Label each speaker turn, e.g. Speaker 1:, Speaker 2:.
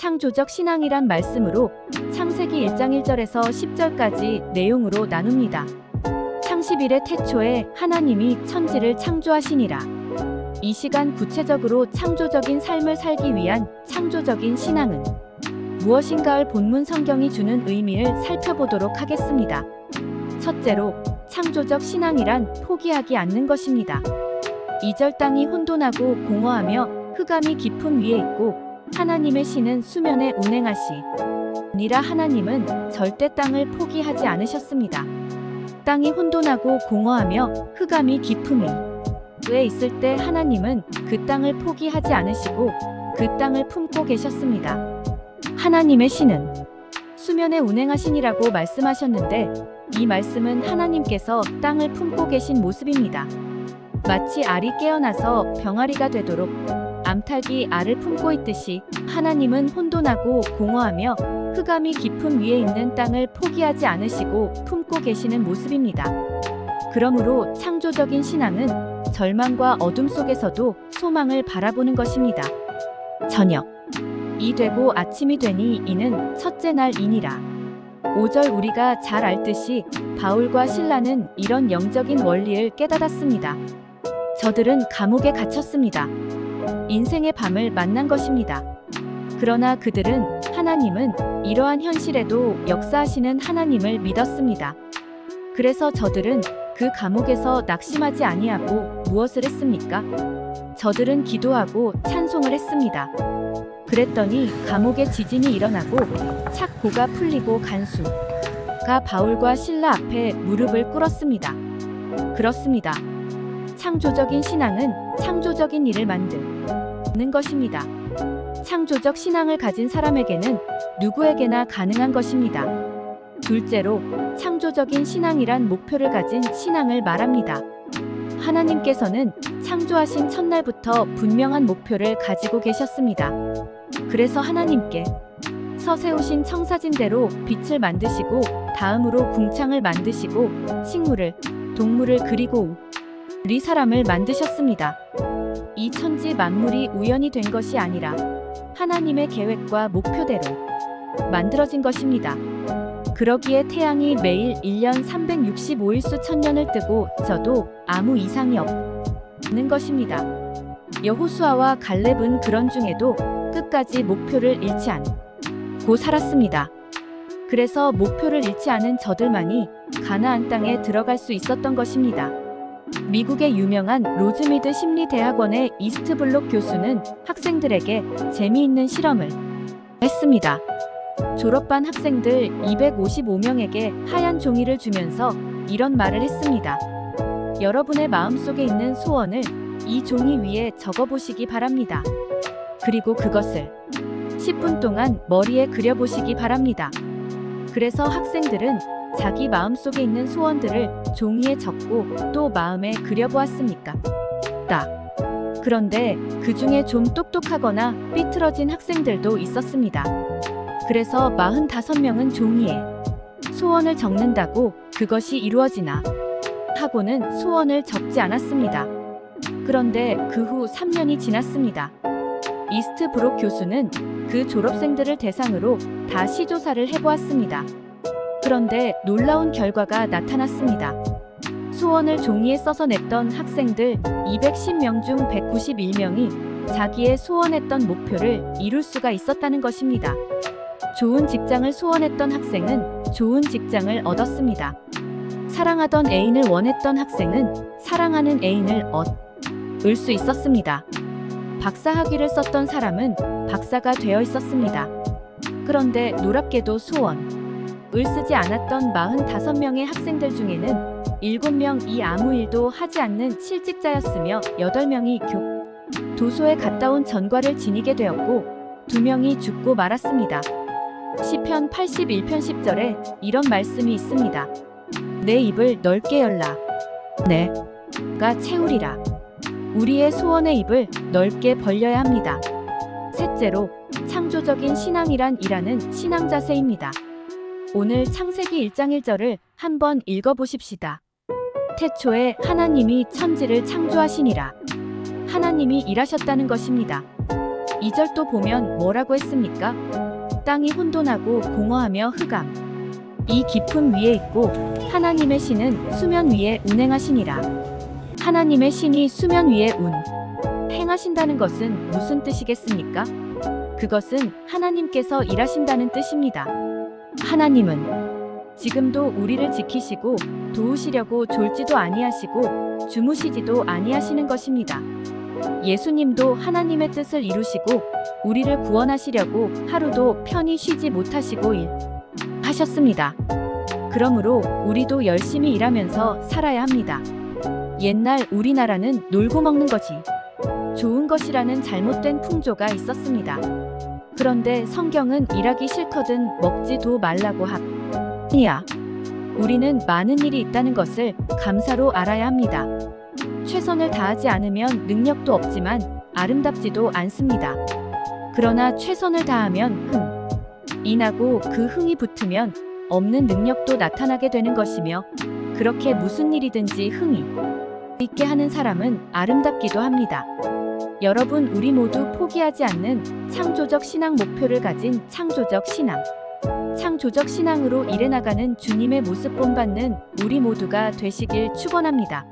Speaker 1: 창조적 신앙이란 말씀으로 창세기 1장 1절에서 10절까지 내용으로 나눕니다. 창십일의 태초에 하나님이 천지를 창조하시니라. 이 시간 구체적으로 창조적인 삶을 살기 위한 창조적인 신앙은 무엇인가를 본문 성경이 주는 의미를 살펴보도록 하겠습니다. 첫째로, 창조적 신앙이란 포기하지 않는 것입니다. 2절 땅이 혼돈하고 공허하며 흑암이 깊음 위에 있고 하나님의 신은 수면에 운행하시니라. 하나님은 절대 땅을 포기하지 않으셨습니다. 땅이 혼돈하고 공허하며 흑암이 깊음 위에 있을 때 하나님은 그 땅을 포기하지 않으시고 그 땅을 품고 계셨습니다. 하나님의 신은 수면에 운행하시니라고 말씀하셨는데 이 말씀은 하나님께서 땅을 품고 계신 모습입니다. 마치 알이 깨어나서 병아리가 되도록 암탉이 알을 품고 있듯이 하나님은 혼돈하고 공허하며 흑암이 깊음 위에 있는 땅을 포기하지 않으시고 품고 계시는 모습입니다. 그러므로 창조적인 신앙은 절망과 어둠 속에서도 소망을 바라보는 것입니다. 저녁이 되고 아침이 되니 이는 첫째 날이니라. 5절 우리가 잘 알듯이 바울과 실라는 이런 영적인 원리를 깨닫았습니다. 저들은 감옥에 갇혔습니다. 인생의 밤을 만난 것입니다. 그러나 그들은 하나님은 이러한 현실에도 역사하시는 하나님을 믿었습니다. 그래서 저들은 그 감옥에서 낙심하지 아니하고 무엇을 했습니까? 저들은 기도하고 찬송을 했습니다. 그랬더니 감옥에 지진이 일어나고 착고가 풀리고 간수가 바울과 실라 앞에 무릎을 꿇었습니다. 그렇습니다. 창조적인 신앙은 창조적인 일을 만드는 것입니다. 창조적 신앙을 가진 사람에게는 누구에게나 가능한 것입니다. 둘째로, 창조적인 신앙이란 목표를 가진 신앙을 말합니다. 하나님께서는 창조하신 첫날부터 분명한 목표를 가지고 계셨습니다. 그래서 하나님께서 세우신 청사진대로 빛을 만드시고 다음으로 궁창을 만드시고 식물을, 동물을 그리고 우리 사람을 만드셨습니다. 이 천지 만물이 우연히 된 것이 아니라 하나님의 계획과 목표대로 만들어진 것입니다. 그러기에 태양이 매일 1년 365일 수천 년을 뜨고 져도 아무 이상이 없는 것입니다. 여호수아와 갈렙은 그런 중에도 끝까지 목표를 잃지 않고 살았습니다. 그래서 목표를 잃지 않은 저들만이 가나안 땅에 들어갈 수 있었던 것입니다. 미국의 유명한 로즈미드 심리대학원의 이스트블록 교수는 학생들에게 재미있는 실험을 했습니다. 졸업반 학생들 255명에게 하얀 종이를 주면서 이런 말을 했습니다. 여러분의 마음속에 있는 소원을 이 종이 위에 적어보시기 바랍니다. 그리고 그것을 10분 동안 머리에 그려보시기 바랍니다. 그래서 학생들은 자기 마음속에 있는 소원들을 종이에 적고 또 마음에 그려보았습니까? 그런데 그 중에 좀 똑똑하거나 삐뚤어진 학생들도 있었습니다. 그래서 45명은 종이에 소원을 적는다고 그것이 이루어지나 하고는 소원을 적지 않았습니다. 그런데 그 후 3년이 지났습니다. 이스트브록 교수는 그 졸업생들을 대상으로 다시 조사를 해보았습니다. 그런데 놀라운 결과가 나타났습니다. 소원을 종이에 써서 냈던 학생들 210명 중 191명이 자기의 소원했던 목표를 이룰 수가 있었다는 것입니다. 좋은 직장을 소원했던 학생은 좋은 직장을 얻었습니다. 사랑하던 애인을 원했던 학생은 사랑하는 애인을 얻을 수 있었습니다. 박사 학위를 썼던 사람은 박사가 되어 있었습니다. 그런데 놀랍게도 소원을 쓰지 않았던 45명의 학생들 중에는 7명이 아무 일도 하지 않는 실직자였으며 8명이 교도소에 갔다 온 전과를 지니게 되었고 2명이 죽고 말았습니다. 시편 81편 10절에 이런 말씀이 있습니다. 내 입을 넓게 열라. 내가 채우리라. 우리의 소원의 입을 넓게 벌려야 합니다. 셋째로, 창조적인 신앙이란 일하는 신앙 자세입니다. 오늘 창세기 1장 1절을 한번 읽어보십시다. 태초에 하나님이 천지를 창조하시니라. 하나님이 일하셨다는 것입니다. 2절 또 보면 뭐라고 했습니까? 땅이 혼돈하고 공허하며 흑암. 이 깊음 위에 있고 하나님의 신은 수면 위에 운행하시니라. 하나님의 신이 수면 위에 행하신다는 것은 무슨 뜻이겠습니까? 그것은 하나님께서 일하신다는 뜻입니다. 하나님은 지금도 우리를 지키시고 도우시려고 졸지도 아니하시고 주무시지도 아니하시는 것입니다. 예수님도 하나님의 뜻을 이루시고 우리를 구원하시려고 하루도 편히 쉬지 못하시고 일하셨습니다. 그러므로 우리도 열심히 일하면서 살아야 합니다. 옛날 우리나라는 놀고 먹는 것이 좋은 것이라는 잘못된 풍조가 있었습니다. 그런데 성경은 일하기 싫거든 먹지도 말라고 하니야. 우리는 많은 일이 있다는 것을 감사로 알아야 합니다. 최선을 다하지 않으면 능력도 없지만 아름답지도 않습니다. 그러나 최선을 다하면 흥이 나고 그 흥이 붙으면 없는 능력도 나타나게 되는 것이며 그렇게 무슨 일이든지 흥이 있게 하는 사람은 아름답기도 합니다. 여러분, 우리 모두 포기하지 않는 창조적 신앙 목표를 가진 창조적 신앙으로 일해나가는 주님의 모습 본받는 우리 모두가 되시길 축원합니다.